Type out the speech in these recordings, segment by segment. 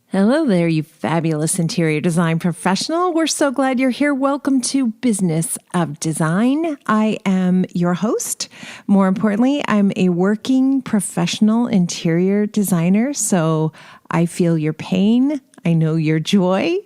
Hello there, you fabulous interior design professional. We're so glad you're here. Welcome to Business of Design. I am your host. More importantly, I'm a working professional interior designer, so I feel your pain. I know your joy.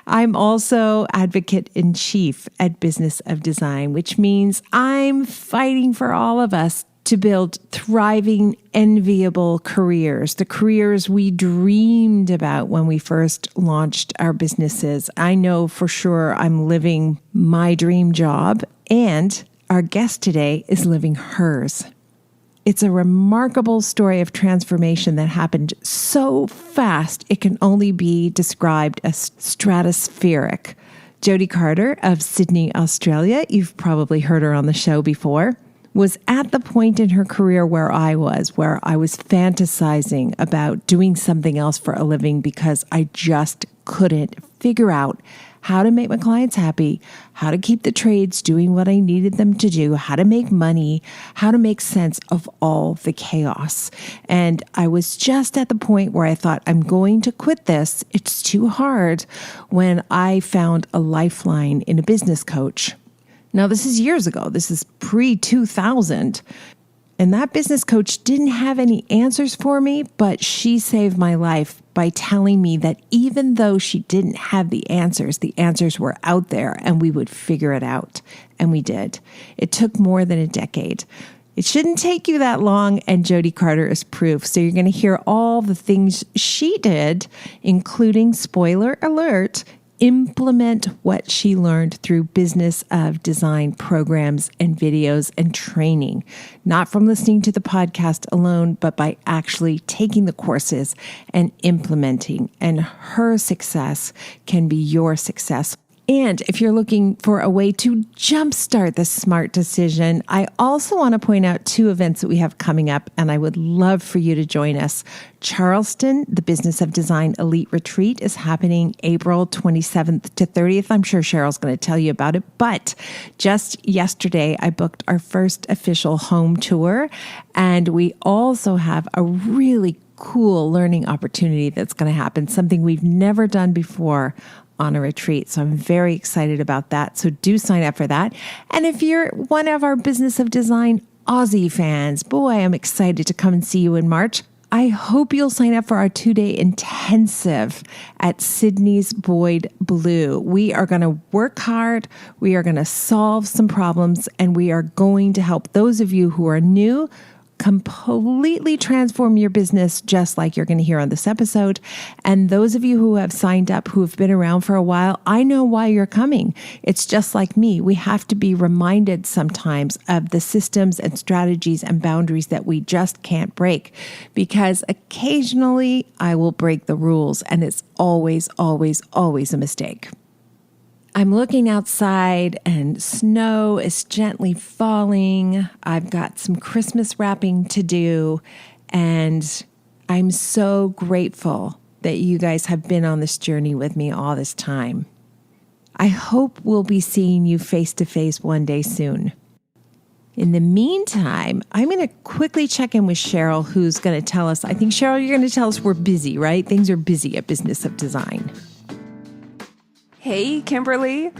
I'm also advocate in chief at Business of Design, which means I'm fighting for all of us to build thriving, enviable careers, the careers we dreamed about when we first launched our businesses. I know for sure I'm living my dream job, and our guest today is living hers. It's a remarkable story of transformation that happened so fast it can only be described as stratospheric. Jodie Carter of Sydney, Australia, you've probably heard her on the show before, was at the point in her career where I was fantasizing about doing something else for a living because I just couldn't figure out how to make my clients happy, how to keep the trades doing what I needed them to do, how to make money, how to make sense of all the chaos. And I was just at the point where I thought, I'm going to quit this. It's too hard, when I found a lifeline in a business coach. Now, this is years ago. This is pre-2000. And that business coach didn't have any answers for me, but she saved my life by telling me that even though she didn't have the answers were out there and we would figure it out. And we did. It took more than a decade. It shouldn't take you that long, and Jodie Carter is proof. So you're going to hear all the things she did, including, spoiler alert, implement what she learned through Business of Design programs and videos and training, not from listening to the podcast alone, but by actually taking the courses and implementing. And her success can be your success. And if you're looking for a way to jumpstart the smart decision, I also want to point out two events that we have coming up, and I would love for you to join us. Charleston, the Business of Design Elite Retreat, is happening April 27th to 30th. I'm sure Cheryl's going to tell you about it. But just yesterday, I booked our first official home tour, and we also have a really cool learning opportunity that's going to happen, something we've never done before on a retreat. So I'm very excited about that. So do sign up for that. And if you're one of our Business of Design Aussie fans, boy, I'm excited to come and see you in March. I hope you'll sign up for our 2-day intensive at Sydney's Boyd Blue. We are going to work hard. We are going to solve some problems, and we are going to help those of you who are new completely transform your business, just like you're going to hear on this episode. And those of you who have signed up, who have been around for a while, I know why you're coming. It's just like me. We have to be reminded sometimes of the systems and strategies and boundaries that we just can't break, because occasionally I will break the rules, and it's always, always, always a mistake. I'm looking outside and snow is gently falling. I've got some Christmas wrapping to do, and I'm so grateful that you guys have been on this journey with me all this time. I hope we'll be seeing you face to face one day soon. In the meantime, I'm going to quickly check in with Cheryl, who's going to tell us, I think, Cheryl, you're going to tell us we're busy, right? Things are busy at Business of Design. Hey, Kimberly.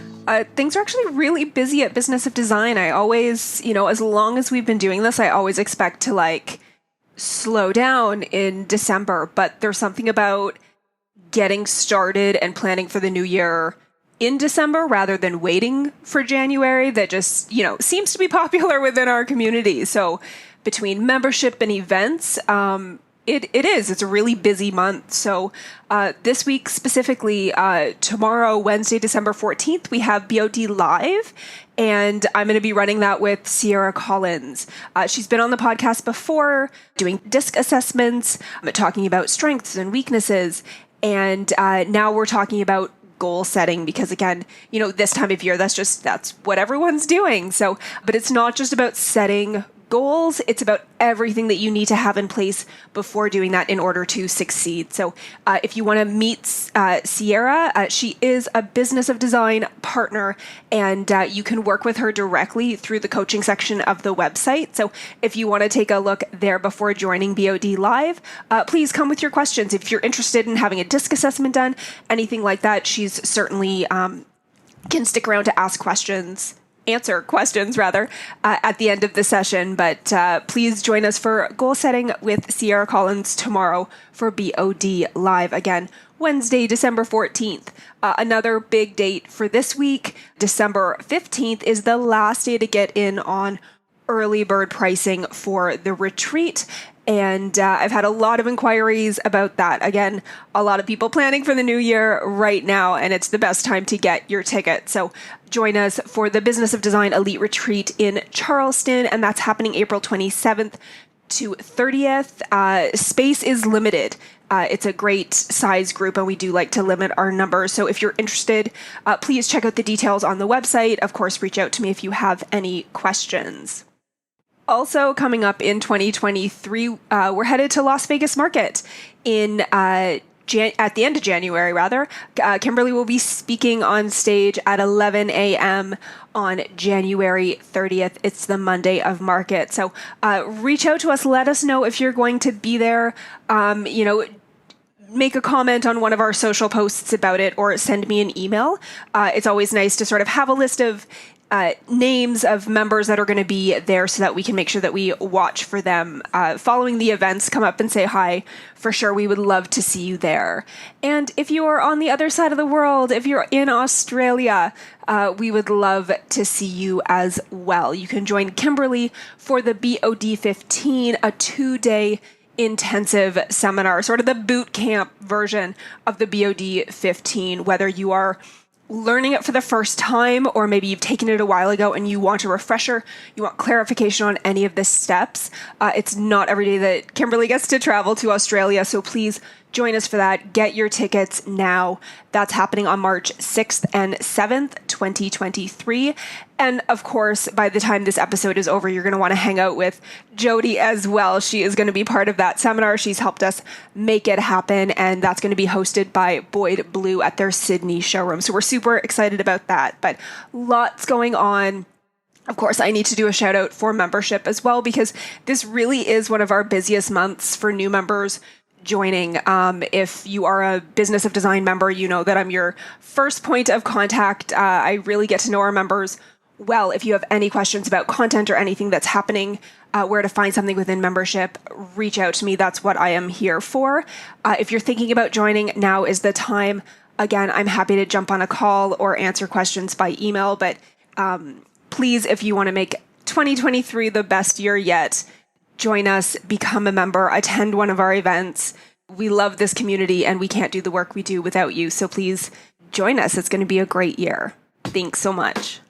Things are actually really busy at Business of Design. I always, as long as we've been doing this, I always expect to slow down in December. But there's something about getting started and planning for the new year in December rather than waiting for January that just, seems to be popular within our community. So between membership and events, It's a really busy month. So this week specifically, tomorrow, Wednesday, December 14th, we have BOD Live, and I'm going to be running that with Sierra Collins. She's been on the podcast before, doing DISC assessments, talking about strengths and weaknesses, and now we're talking about goal setting, because again, this time of year, that's what everyone's doing. So, but it's not just about setting goals. It's about everything that you need to have in place before doing that in order to succeed. So if you want to meet Sierra, she is a Business of Design partner, and you can work with her directly through the coaching section of the website. So if you want to take a look there before joining BOD Live, please come with your questions. If you're interested in having a DISC assessment done, anything like that, she's certainly can stick around to answer questions at the end of the session. But please join us for goal setting with Sierra Collins tomorrow for BOD Live. Again, Wednesday, December 14th. Another big date for this week, December 15th, is the last day to get in on early bird pricing for the retreat. And I've had a lot of inquiries about that. Again, a lot of people planning for the new year right now, and it's the best time to get your ticket. So join us for the Business of Design Elite Retreat in Charleston, and that's happening April 27th to 30th. Space is limited. It's a great size group, and we do like to limit our numbers. So if you're interested, please check out the details on the website. Of course, reach out to me if you have any questions. Also coming up in 2023, we're headed to Las Vegas Market in at the end of January, Kimberley will be speaking on stage at 11 a.m. on January 30th. It's the Monday of Market. So reach out to us. Let us know if you're going to be there. Make a comment on one of our social posts about it, or send me an email. It's always nice to sort of have a list of names of members that are going to be there so that we can make sure that we watch for them. Following the events, come up and say hi. For sure, we would love to see you there. And if you are on the other side of the world, if you're in Australia, we would love to see you as well. You can join Kimberley for the BOD 15, a 2-day intensive seminar, sort of the boot camp version of the BOD 15, whether you are learning it for the first time, or maybe you've taken it a while ago and you want a refresher, you want clarification on any of the steps. It's not every day that Kimberley gets to travel to Australia, so please join us for that. Get your tickets now. That's happening on March 6th and 7th, 2023. And of course, by the time this episode is over, you're going to want to hang out with Jodie as well. She is going to be part of that seminar. She's helped us make it happen, and that's going to be hosted by Boyd Blue at their Sydney showroom. So we're super excited about that, but lots going on. Of course, I need to do a shout out for membership as well, because this really is one of our busiest months for new members joining. If you are a Business of Design member, you know that I'm your first point of contact. I really get to know our members well. If you have any questions about content or anything that's happening, where to find something within membership, reach out to me. That's what I am here for. If you're thinking about joining, now is the time. Again, I'm happy to jump on a call or answer questions by email, but please, if you want to make 2023 the best year yet, join us, become a member, attend one of our events. We love this community, and we can't do the work we do without you. So please join us. It's going to be a great year. Thanks so much.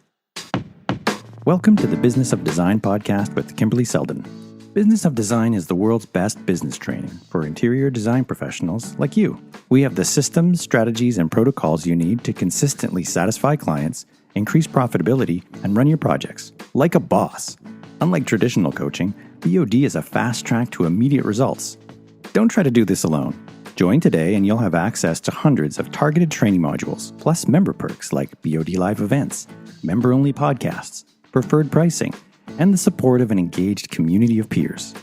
Welcome to the Business of Design podcast with Kimberley Seldon. Business of Design is the world's best business training for interior design professionals like you. We have the systems, strategies, and protocols you need to consistently satisfy clients, increase profitability, and run your projects like a boss. Unlike traditional coaching, BOD is a fast track to immediate results. Don't try to do this alone. Join today and you'll have access to hundreds of targeted training modules, plus member perks like BOD Live events, member-only podcasts, preferred pricing, and the support of an engaged community of peers.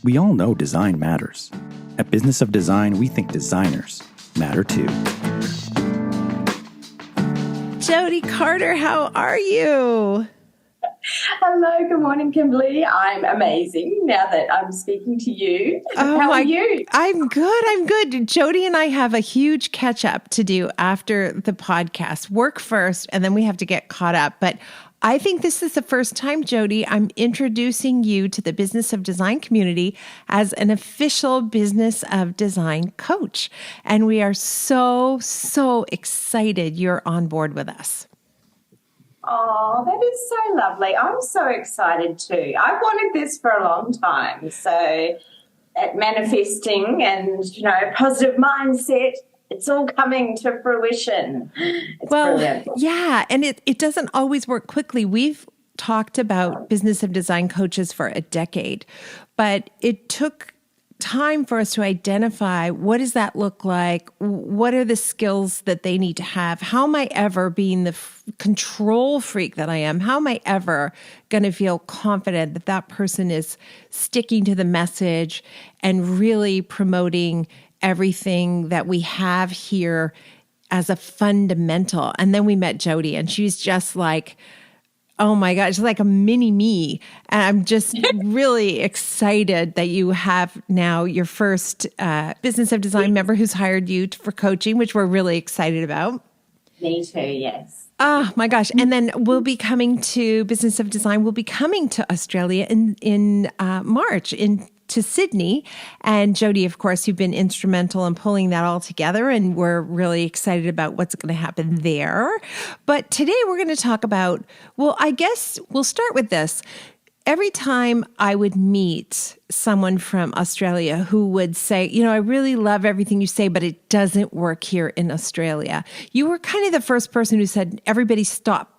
We all know design matters. At Business of Design, we think designers matter too. Jodie Carter, how are you? Hello, good morning, Kimberley. I'm amazing now that I'm speaking to you. How are you? I'm good. Jodie and I have a huge catch up to do after the podcast. Work first, and then we have to get caught up. But I think this is the first time, Jodie, I'm introducing you to the Business of Design community as an official Business of Design coach. And we are so excited you're on board with us. Oh, that is so lovely. I'm so excited too. I've wanted this for a long time. So at manifesting and, positive mindset, it's all coming to fruition. It's brilliant. Yeah. And it doesn't always work quickly. We've talked about business of design coaches for a decade, but it took time for us to identify what does that look like? What are the skills that they need to have? How am I ever, being the control freak that I am, how am I ever going to feel confident that that person is sticking to the message and really promoting everything that we have here as a fundamental? And then we met Jodie, and she's just like, oh my God, it's like a mini me. And I'm just really excited that you have now your first Business of Design member who's hired you for coaching, which we're really excited about. Me too, yes. Oh my gosh. And then we'll be coming to Business of Design. We'll be coming to Australia in March to Sydney. And Jodie, of course, you've been instrumental in pulling that all together, and we're really excited about what's going to happen there. But today we're going to talk about, well, I guess we'll start with this. Every time I would meet someone from Australia who would say, you know, I really love everything you say, but it doesn't work here in Australia. You were kind of the first person who said, everybody stop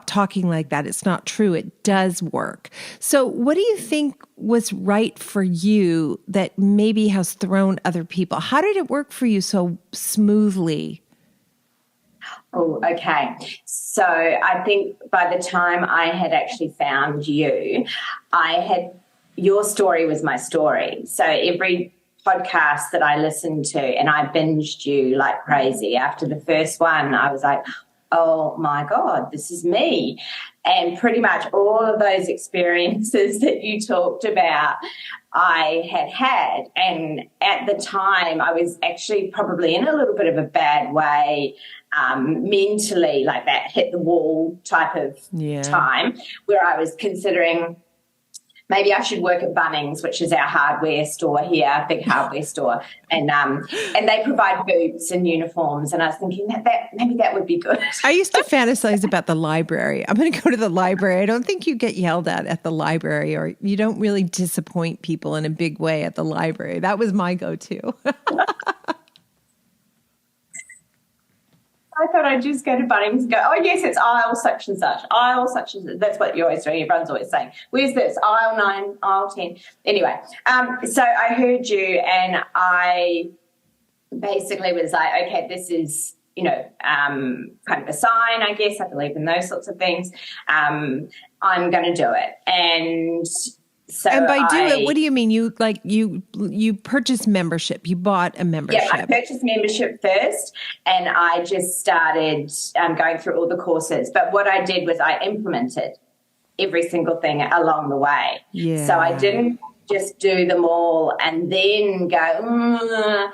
talking like that. It's not true. It does work. So what do you think was right for you that maybe has thrown other people? How did it work for you so smoothly? Oh, okay. So I think by the time I had actually found you, your story was my story. So every podcast that I listened to, and I binged you like crazy. After the first one, I was like, oh my God, this is me. And pretty much all of those experiences that you talked about, I had. And at the time, I was actually probably in a little bit of a bad way, mentally, like that hit the wall type of time, where I was considering maybe I should work at Bunnings, which is our hardware store here, big hardware store, and they provide boots and uniforms. And I was thinking that maybe that would be good. I used to fantasize about the library. I'm going to go to the library. I don't think you get yelled at the library, or you don't really disappoint people in a big way at the library. That was my go-to. I thought I'd just go to Bunnings and go, oh, yes, it's aisle such and such, aisle such and such. That's what you're always doing. Everyone's always saying, where's this? Aisle 9, aisle 10. Anyway, so I heard you, and I basically was like, okay, this is, you know, kind of a sign, I guess. I believe in those sorts of things. I'm going to do it. And so and by do it, what do you mean? You purchased membership. You bought a membership. Yeah, I purchased membership first, and I just started going through all the courses. But what I did was I implemented every single thing along the way. Yeah. So I didn't just do them all and then go,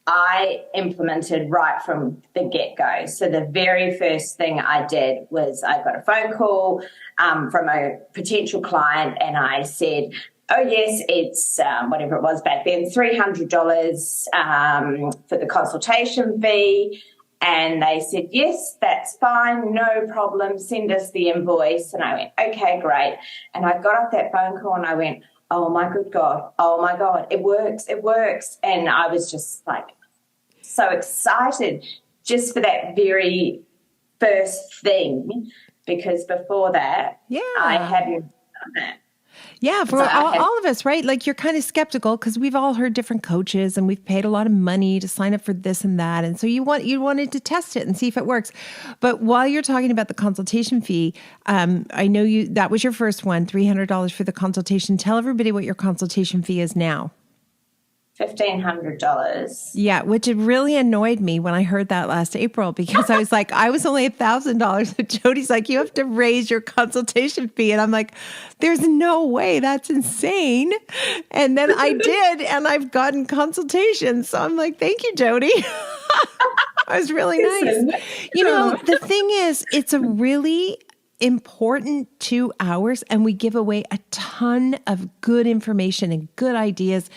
I implemented right from the get-go. So the very first thing I did was I got a phone call from a potential client, and I said, oh, yes, it's whatever it was back then, $300 for the consultation fee. And they said, yes, that's fine, no problem, send us the invoice. And I went, okay, great. And I got off that phone call and I went, oh, my good God, oh, my God, it works, it works. And I was just like so excited just for that very first thing, because before that, I hadn't done that. Yeah, for all of us, right? Like, you're kind of skeptical because we've all heard different coaches and we've paid a lot of money to sign up for this and that. And so you wanted to test it and see if it works. But while you're talking about the consultation fee, I know that was your first one, $300 for the consultation. Tell everybody what your consultation fee is now. $1,500. Yeah, which it really annoyed me when I heard that last April, because I was like, I was only $1,000. And Jodie's like, you have to raise your consultation fee. And I'm like, there's no way. That's insane. And then I did, and I've gotten consultations. So I'm like, thank you, Jodie. It was really nice. You know, the thing is, it's a really important 2 hours, and we give away a ton of good information and good ideas.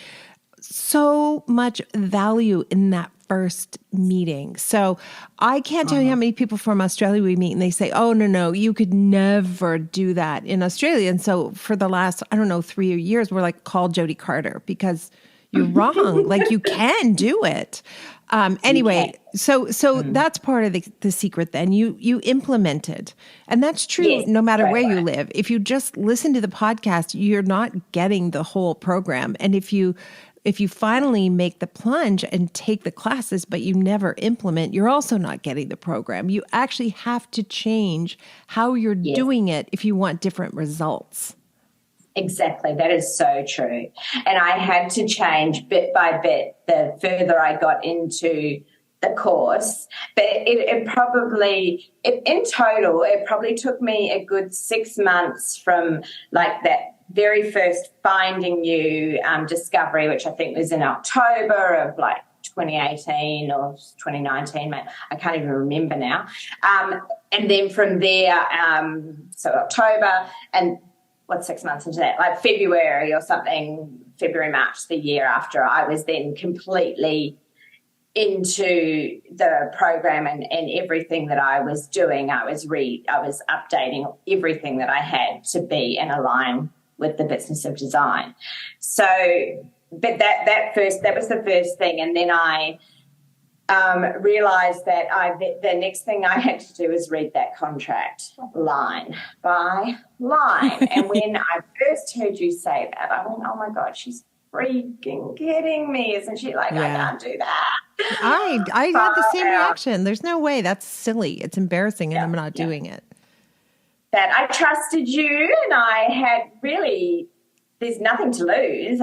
So much value in that first meeting. So I can't tell you how many people from Australia we meet and they say, oh, no, you could never do that in Australia. And so for the last, 3 years, we're like, call Jodie Carter because you're wrong. Like, you can do it. Anyway, so that's part of the secret then. You implemented. And that's true no matter where you live. If you just listen to the podcast, you're not getting the whole program. And if you finally make the plunge and take the classes, but you never implement, you're also not getting the program. You actually have to change how you're doing it if you want different results. Exactly. That is so true. And I had to change bit by bit the further I got into the course. But it probably took me a good 6 months from like that very first Finding You discovery, which I think was in October of like 2018 or 2019, I can't even remember now. And then from there, so October and 6 months into that, like February or something, February, March, the year after, I was then completely into the program and everything that I was doing. I was updating everything that I had to be and align with the business of design. So, but that was the first thing. And then I realised that the next thing I had to do was read that contract line by line. And when I first heard you say that, I went, oh, my God, she's freaking kidding me, isn't she? Like, I can't do that. I had the same reaction. There's no way. That's silly. It's embarrassing, and I'm not doing it. That I trusted you, and I had really, there's nothing to lose.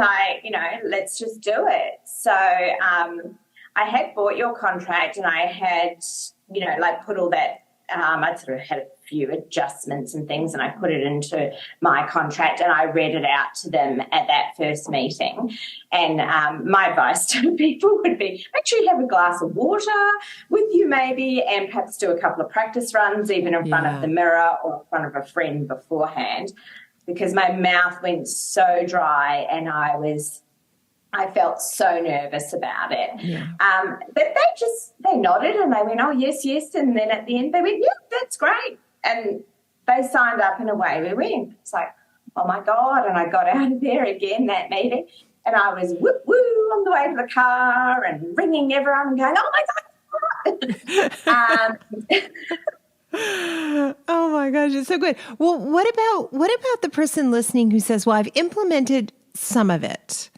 Let's just do it. So I had bought your contract, and I had, put all that, I'd sort of had a few adjustments and things, and I put it into my contract and I read it out to them at that first meeting. And my advice to people would be make sure you have a glass of water with you maybe, and perhaps do a couple of practice runs even in front of the mirror or in front of a friend beforehand, because my mouth went so dry and I felt so nervous about it. Yeah. But they nodded and they went, oh, yes, yes. And then at the end they went, yeah, that's great. And they signed up and away we went. It's like, oh, my God. And I got out of there again, that meeting, and I was woo-woo on the way to the car and ringing everyone and going, oh, my God. Oh, my gosh, it's so good. Well, what about the person listening who says, well, I've implemented some of it?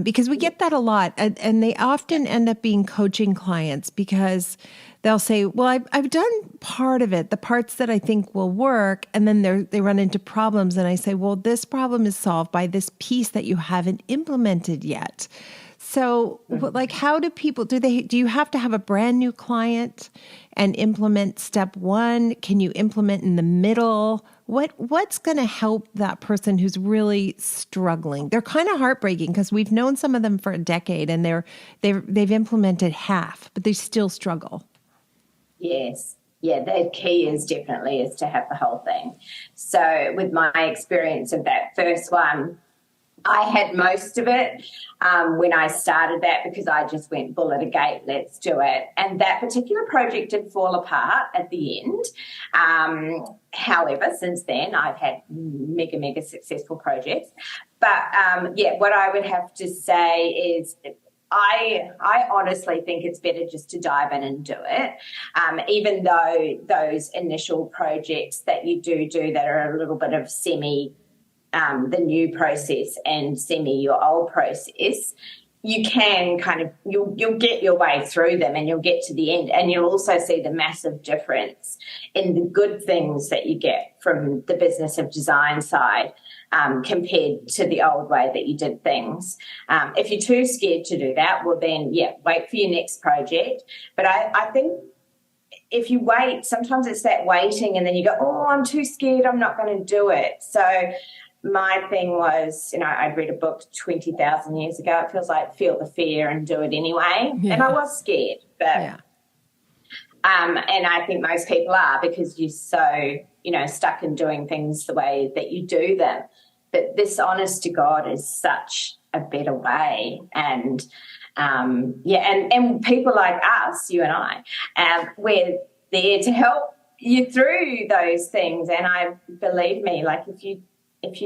Because we get that a lot, and they often end up being coaching clients because they'll say, well, I've done part of it, the parts that I think will work, and then they run into problems, and I say, well, this problem is solved by this piece that you haven't implemented yet. So, like, how do people, do you have to have a brand new client and implement step one? Can you implement in the middle? What's going to help that person who's really struggling? They're kind of heartbreaking because we've known some of them for a decade and they've implemented half, but they still struggle. Yes. Yeah, the key is definitely to have the whole thing. So with my experience of that first one, I had most of it when I started that because I just went bull at a gate, let's do it. And that particular project did fall apart at the end. However, since then, I've had mega, mega successful projects. But, what I would have to say is I honestly think it's better just to dive in and do it, even though those initial projects that you do that are a little bit of the new process and your old process, you can you'll get your way through them and you'll get to the end, and you'll also see the massive difference in the good things that you get from the business of design side compared to the old way that you did things. If you're too scared to do that, well then, wait for your next project. But I think if you wait, sometimes it's that waiting and then you go, oh, I'm too scared, I'm not going to do it. So my thing was, I'd read a book 20,000 years ago. It feels like feel the fear and do it anyway. Yeah. And I was scared, but and I think most people are because you're so, stuck in doing things the way that you do them. But this, honest to God, is such a better way. And and people like us, you and I, we're there to help you through those things. And believe me, like if you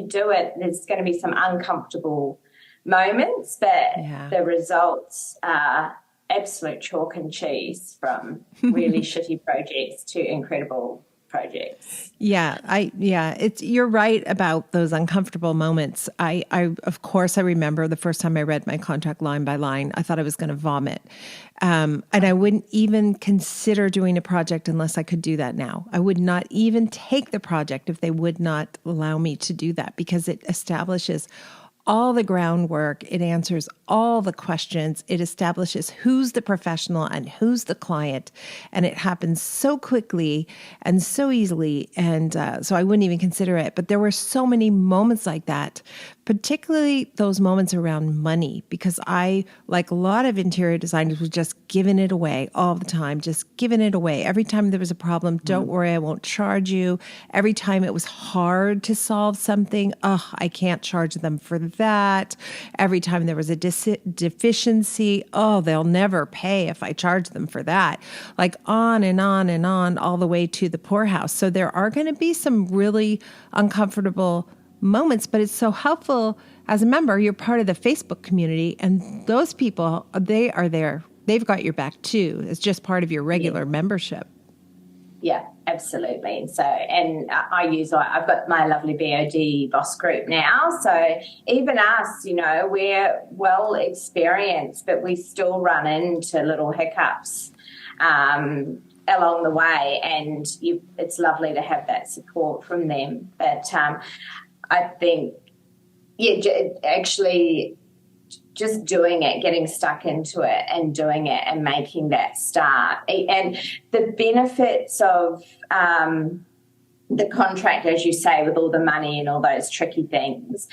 do it, there's going to be some uncomfortable moments, but the results are absolute chalk and cheese, from really shitty projects to incredible projects. You're right about those uncomfortable moments. I of course I remember the first time I read my contract line by line, I thought I was going to vomit. And I wouldn't even consider doing a project unless I could do that now. I would not even take the project if they would not allow me to do that, because it establishes all the groundwork. It answers all the questions. It establishes who's the professional and who's the client. And it happens so quickly and so easily. And so I wouldn't even consider it. But there were so many moments like that, particularly those moments around money, because I, like a lot of interior designers, was just giving it away all the time, just giving it away. Every time there was a problem, don't worry, I won't charge you. Every time it was hard to solve something, I can't charge them for that. Every time there was a deficiency, they'll never pay if I charge them for that. Like on and on and on, all the way to the poorhouse. So there are going to be some really uncomfortable moments, but it's so helpful. As a member, you're part of the Facebook community, and those people, they are there. They've got your back too. It's just part of your regular membership. Yeah, absolutely. So, and I've got my lovely BOD boss group now. So even us, we're well experienced, but we still run into little hiccups along the way. And it's lovely to have that support from them. But I think, actually just doing it, getting stuck into it and doing it and making that start. And the benefits of the contract, as you say, with all the money and all those tricky things,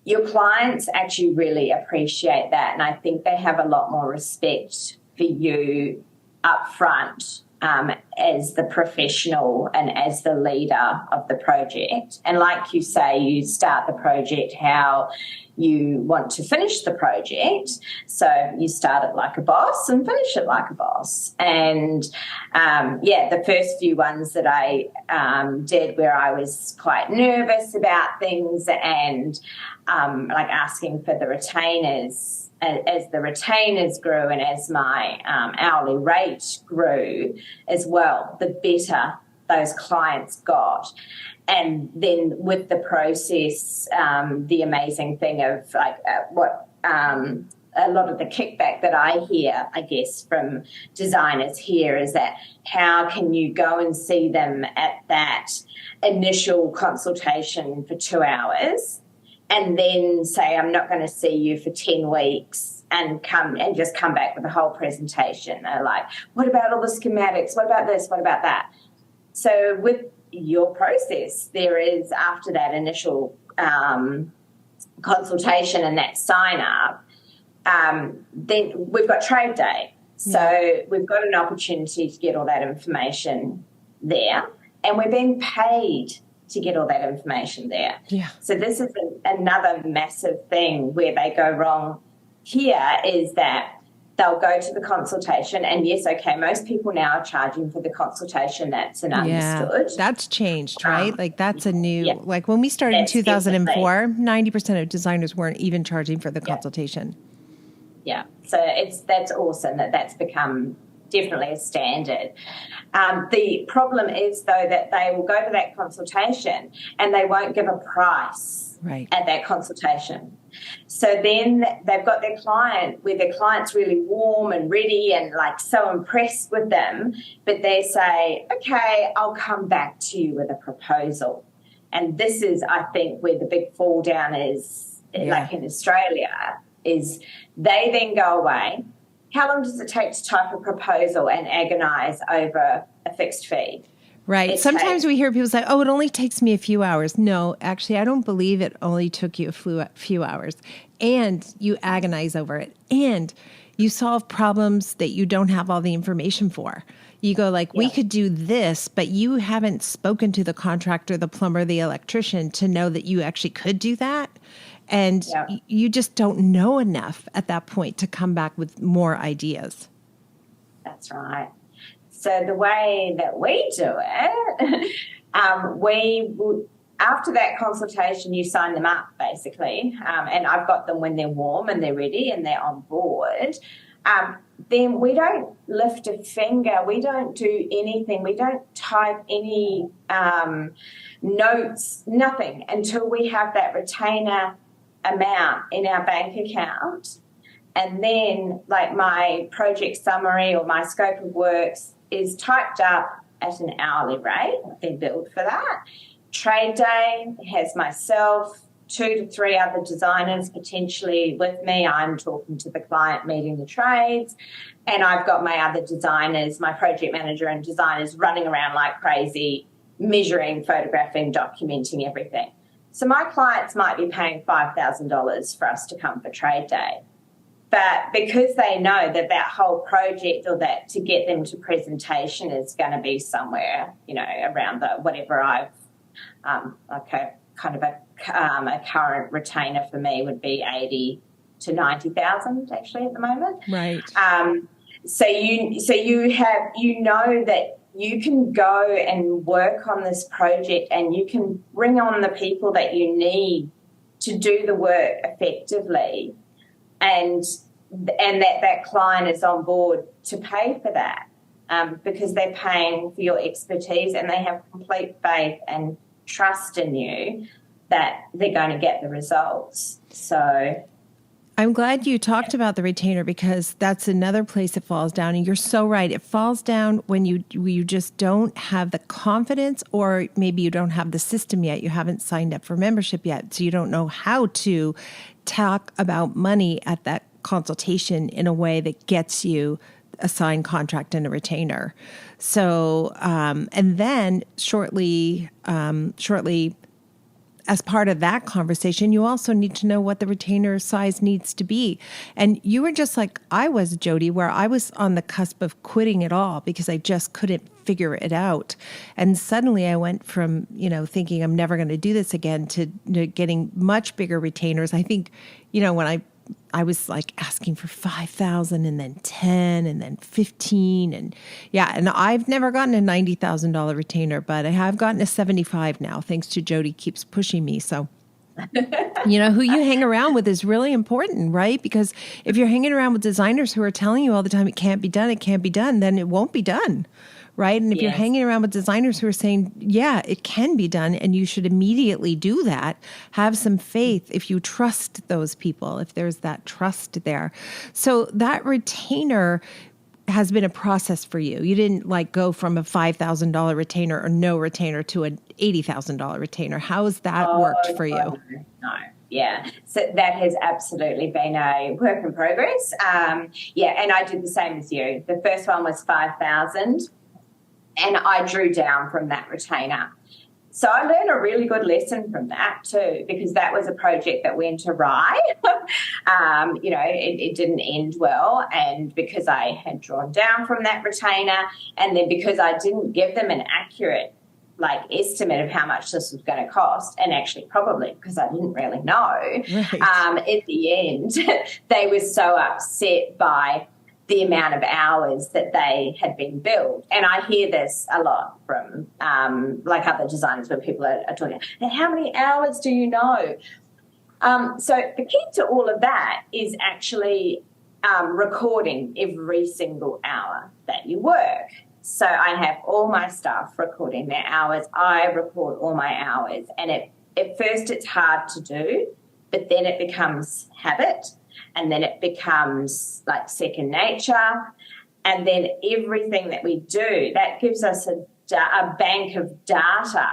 your clients actually really appreciate that. And I think they have a lot more respect for you up front as the professional and as the leader of the project. And like you say, you start the project how you want to finish the project. So you start it like a boss and finish it like a boss. And the first few ones that I did, where I was quite nervous about things and like asking for the retainers, as the retainers grew and as my hourly rate grew as well, the better those clients got. And then with the process, the amazing thing of what a lot of the kickback that I hear, I guess, from designers here is that how can you go and see them at that initial consultation for 2 hours and then say, I'm not going to see you for 10 weeks and come back with a whole presentation. They're like, what about all the schematics? What about this? What about that? So with your process, there is, after that initial consultation and that sign up, then we've got trade day. So we've got an opportunity to get all that information there, and we're being paid to get all that information there. Yeah. So this is another massive thing where they go wrong here, is that they'll go to the consultation, and yes, okay, most people now are charging for the consultation. That's an understood. Yeah, that's changed, right? Like that's a new, like when we started in 2004, 90% of designers weren't even charging for the consultation. Yeah, so that's awesome that that's become definitely a standard. The problem is, though, that they will go to that consultation and they won't give a price at that consultation. So then they've got their client where their client's really warm and ready and like so impressed with them, but they say, okay, I'll come back to you with a proposal. And this is, I think, where the big fall down is, like in Australia, is they then go away. How long does it take to type a proposal and agonise over a fixed fee? Right. Sometimes we hear people say, it only takes me a few hours. No, actually, I don't believe it only took you a few hours. And you agonize over it. And you solve problems that you don't have all the information for. You go like, we could do this, but you haven't spoken to the contractor, the plumber, the electrician to know that you actually could do that. And you just don't know enough at that point to come back with more ideas. That's right. So the way that we do it, after that consultation, you sign them up basically, and I've got them when they're warm and they're ready and they're on board. then we don't lift a finger. We don't do anything. We don't type any notes, nothing, until we have that retainer amount in our bank account. And then, like, my project summary or my scope of works is typed up at an hourly rate. They're billed for that. Trade day has myself, 2 to 3 other designers potentially with me. I'm talking to the client, meeting the trades, and I've got my other designers, my project manager and designers running around like crazy, measuring, photographing, documenting everything. So my clients might be paying $5,000 for us to come for trade day. But because they know that that whole project or that to get them to presentation is going to be somewhere, you know, around the whatever I've, like a kind of a current retainer for me would be 80 to 90,000 actually at the moment. Right. So you know that you can go and work on this project and you can bring on the people that you need to do the work effectively, and that client is on board to pay for that, because they're paying for your expertise and they have complete faith and trust in you that they're going to get the results. So I'm glad you talked about the retainer, because that's another place it falls down. And you're so right. It falls down when you just don't have the confidence, or maybe you don't have the system yet. You haven't signed up for membership yet. So you don't know how to talk about money at that consultation in a way that gets you a signed contract and a retainer. So, and then shortly, as part of that conversation, you also need to know what the retainer size needs to be. And you were just like I was, Jodie, where I was on the cusp of quitting it all because I just couldn't figure it out. And suddenly I went from, thinking I'm never going to do this again to getting much bigger retainers. I think, when I was like asking for 5,000 and then 10 and then 15 and I've never gotten a $90,000 retainer, but I have gotten a 75 now, thanks to Jodie keeps pushing me. So, who you hang around with is really important, right? Because if you're hanging around with designers who are telling you all the time, it can't be done, then it won't be done. Right. And if you're hanging around with designers who are saying, yeah, it can be done and you should immediately do that, have some faith if you trust those people, if there's that trust there. So that retainer has been a process for you. You didn't go from a $5,000 retainer or no retainer to an $80,000 retainer. How has that worked for you? No. Yeah, so that has absolutely been a work in progress. And I did the same as you. The first one was 5,000. And I drew down from that retainer. So I learned a really good lesson from that too, because that was a project that went awry. It didn't end well. And because I had drawn down from that retainer, and then because I didn't give them an accurate estimate of how much this was going to cost, and actually probably because I didn't really know, right. In the end, they were so upset by the amount of hours that they had been billed. And I hear this a lot from other designers when people are talking, and how many hours do you know? So the key to all of that is actually recording every single hour that you work. So I have all my staff recording their hours. I record all my hours. And at first it's hard to do, but then it becomes habit. And then it becomes second nature. And then everything that we do, that gives us a bank of data,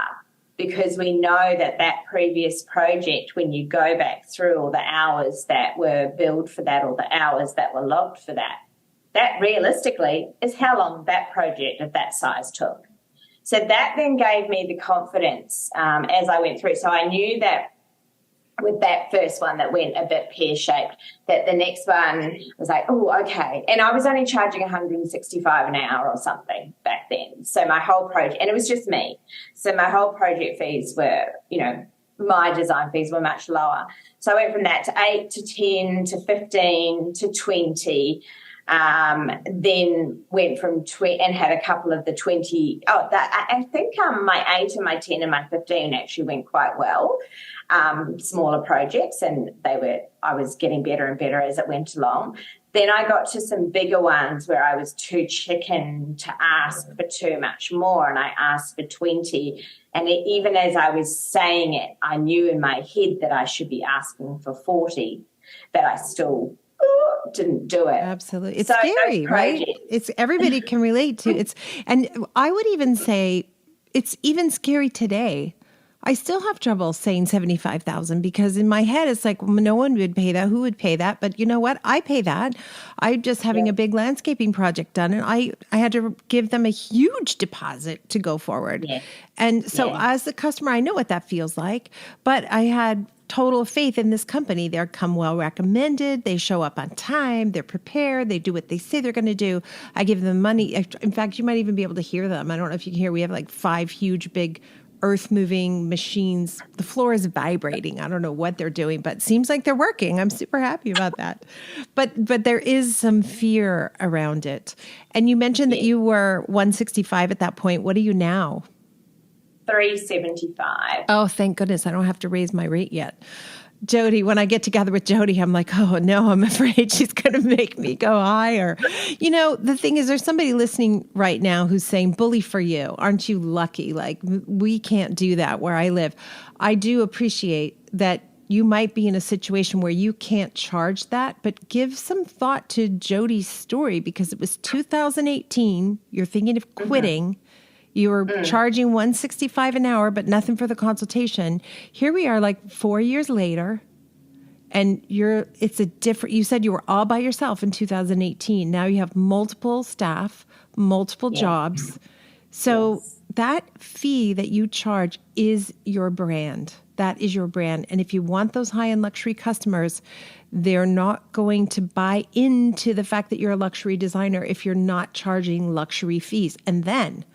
because we know that previous project, when you go back through all the hours that were billed for that or the hours that were logged for that realistically is how long that project of that size took. So that then gave me the confidence as I went through. So I knew that with that first one that went a bit pear-shaped, that the next one was okay. And I was only charging $165 an hour or something back then. So my whole project, and it was just me. So my whole project fees were, my design fees were much lower. So I went from that to 8 to 10 to 15 to 20. Then went from 20 and had a couple of the 20. I think my 8 and my 10 and my 15 actually went quite well. Smaller projects, and I was getting better and better as it went along. Then I got to some bigger ones where I was too chicken to ask for too much more, and I asked for 20. And even as I was saying it, I knew in my head that I should be asking for 40, but I still didn't do it. Absolutely. It's scary, right? It's everybody can relate to it's, and I would even say it's even scary today. I still have trouble saying 75,000 because in my head, it's like, well, no one would pay that. Who would pay that? But you know what? I pay that. I'm just having a big landscaping project done, and I had to give them a huge deposit to go forward. Yeah. And so as the customer, I know what that feels like, but I had total faith in this company. They're come well recommended. They show up on time. They're prepared. They do what they say they're going to do. I give them money. In fact, you might even be able to hear them. I don't know if you can hear. We have like 5 huge, big earth-moving machines. The floor is vibrating. I don't know what they're doing, but it seems like they're working. I'm super happy about that. But there is some fear around it. And you mentioned that you were 165 at that point. What are you now? 375. Oh, thank goodness. I don't have to raise my rate yet. Jodie, when I get together with Jodie, I'm like, oh no, I'm afraid she's going to make me go higher. You know, the thing is, there's somebody listening right now who's saying, bully for you. Aren't you lucky? Like, we can't do that where I live. I do appreciate that you might be in a situation where you can't charge that, but give some thought to Jodie's story because it was 2018. You're thinking of quitting. You were charging $165 an hour, but nothing for the consultation. Here we are like 4 years later, and it's a different, you said you were all by yourself in 2018. Now you have multiple staff, multiple jobs. So that fee that you charge is your brand. That is your brand. And if you want those high-end luxury customers, they're not going to buy into the fact that you're a luxury designer if you're not charging luxury fees. And then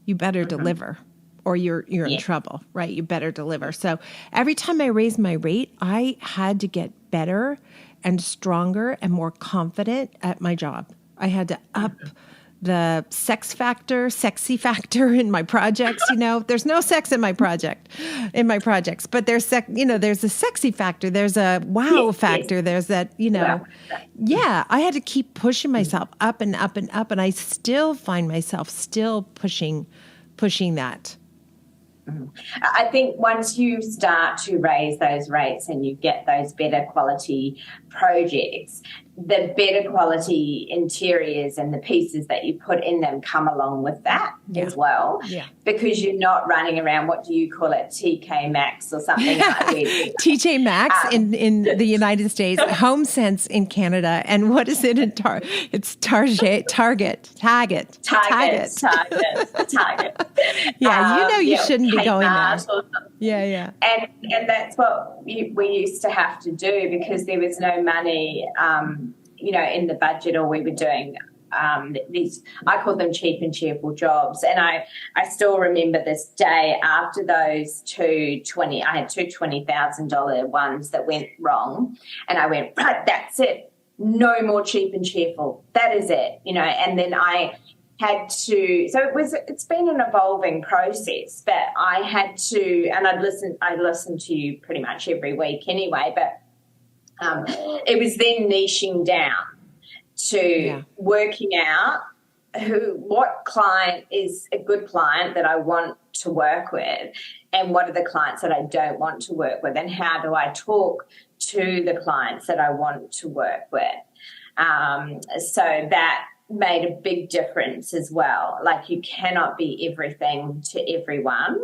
you better deliver or you're in trouble, right? You better deliver. So every time I raised my rate, I had to get better and stronger and more confident at my job. I had to up the sexy factor in my projects. You know, there's no sex in my projects, but there's there's a sexy factor. There's a wow factor. There's that, I had to keep pushing myself up and up and up. And I still find myself still pushing that. I think once you start to raise those rates and you get those better quality projects, the better quality interiors and the pieces that you put in them come along with that as well. Yeah. Because you're not running around, what do you call it, TK Maxx or something like that. TJ Maxx in the United States, HomeSense in Canada, and what is it in it's Target. Yeah, you shouldn't be going there. Yeah. And that's what we used to have to do because there was no money, in the budget, or we were doing these, I call them cheap and cheerful jobs. And I still remember this day after those I had two $20,000 ones that went wrong. And I went, right, that's it. No more cheap and cheerful. That is it, and then I had to, it's been an evolving process, but I had to, and I listened to you pretty much every week anyway, but it was then niching down to working out what client is a good client that I want to work with and what are the clients that I don't want to work with and how do I talk to the clients that I want to work with. So that made a big difference as well. Like, you cannot be everything to everyone.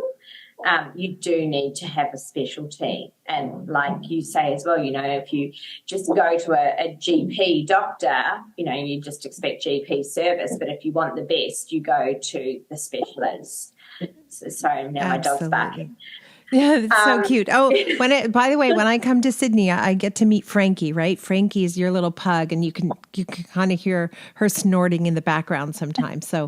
You do need to have a specialty. And like you say as well, if you just go to a GP doctor, you just expect GP service. But if you want the best, you go to the specialist. So now my dog's barking. Yeah, it's so cute. Oh, by the way, when I come to Sydney, I get to meet Frankie, right? Frankie is your little pug, and you can kind of hear her snorting in the background sometimes. So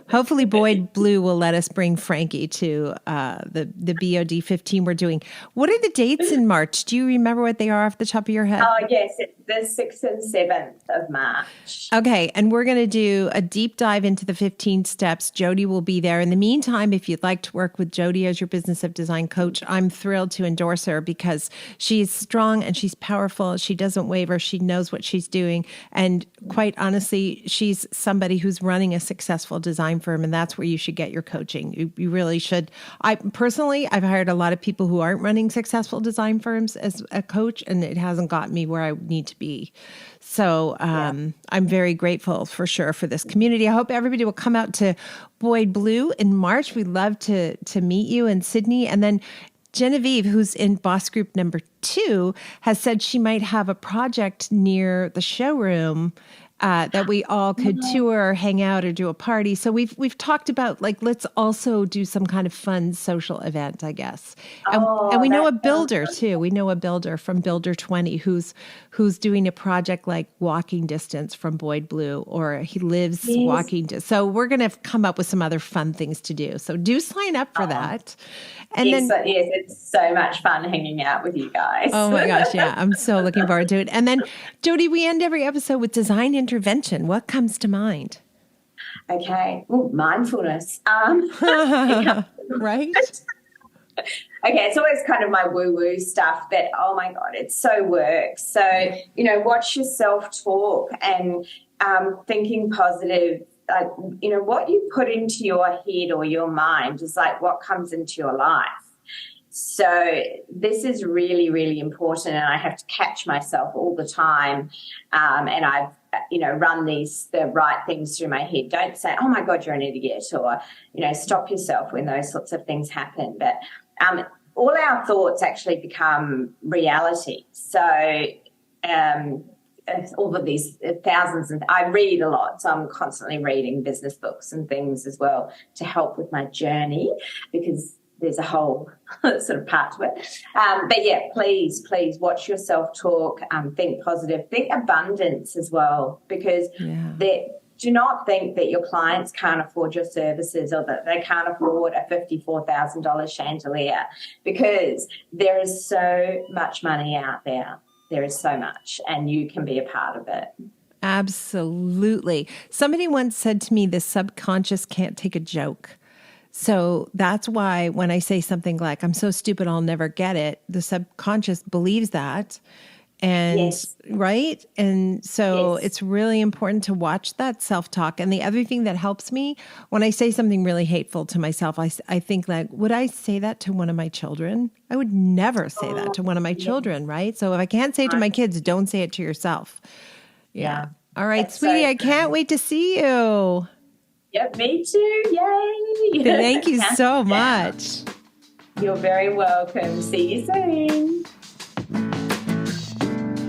hopefully Boyd Blue will let us bring Frankie to the BOD 15 we're doing. What are the dates in March? Do you remember what they are off the top of your head? Oh, yes. the 6th and 7th of March. Okay, and we're going to do a deep dive into the 15 steps. Jodie will be there. In the meantime, if you'd like to work with Jodie as your Business of Design coach, I'm thrilled to endorse her because she's strong and she's powerful. She doesn't waver. She knows what she's doing. And quite honestly, she's somebody who's running a successful design firm, and that's where you should get your coaching. You really should. I've hired a lot of people who aren't running successful design firms as a coach, and it hasn't got me where I need to be. So I'm very grateful for sure for this community. I hope everybody will come out to Boyd Blue in March. We'd love to meet you in Sydney. And then Genevieve, who's in Boss Group number 2, has said she might have a project near the showroom that we all could tour, hang out, or do a party. So we've talked about, like, let's also do some kind of fun social event, I guess. And we know a builder too. We know a builder from Builder 20 who's doing a project like walking distance from Boyd Blue, or he lives walking distance. So we're going to come up with some other fun things to do. So do sign up for that. And yes, it's so much fun hanging out with you guys. Oh my gosh, yeah. I'm so looking forward to it. And then, Jodie, we end every episode with design intervention. What comes to mind? Okay. Ooh, mindfulness. Right? Okay, it's always kind of my woo-woo stuff, but oh my God, it so works. So, watch your self-talk and thinking positive. What you put into your head or your mind is like what comes into your life. So this is really, really important, and I have to catch myself all the time. And I've, run the right things through my head. Don't say, oh my God, you're an idiot, or, stop yourself when those sorts of things happen. But all our thoughts actually become reality. So all of these thousands, and I read a lot, so I'm constantly reading business books and things as well to help with my journey, because there's a whole sort of part to it. But yeah, please watch your self-talk, think positive, think abundance as well, because do not think that your clients can't afford your services or that they can't afford a $54,000 chandelier, because there is so much money out there. There is so much, and you can be a part of it. Absolutely. Somebody once said to me, the subconscious can't take a joke. So that's why when I say something like, I'm so stupid, I'll never get it, the subconscious believes that. And right. And so it's really important to watch that self-talk. And the other thing that helps me when I say something really hateful to myself, I think, like, would I say that to one of my children? I would never say that to one of my children. Right. So if I can't say it to my kids, don't say it to yourself. Yeah. All right, that's sweetie. I can't wait to see you. Yep. Me too. Yay. Thank you so much. You're very welcome. See you soon.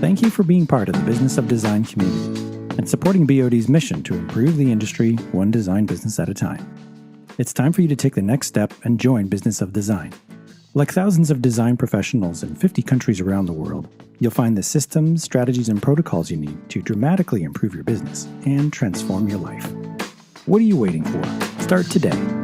Thank you for being part of the Business of Design community and supporting BOD's mission to improve the industry one design business at a time. It's time for you to take the next step and join Business of Design. Like thousands of design professionals in 50 countries around the world, you'll find the systems, strategies, and protocols you need to dramatically improve your business and transform your life. What are you waiting for? Start today.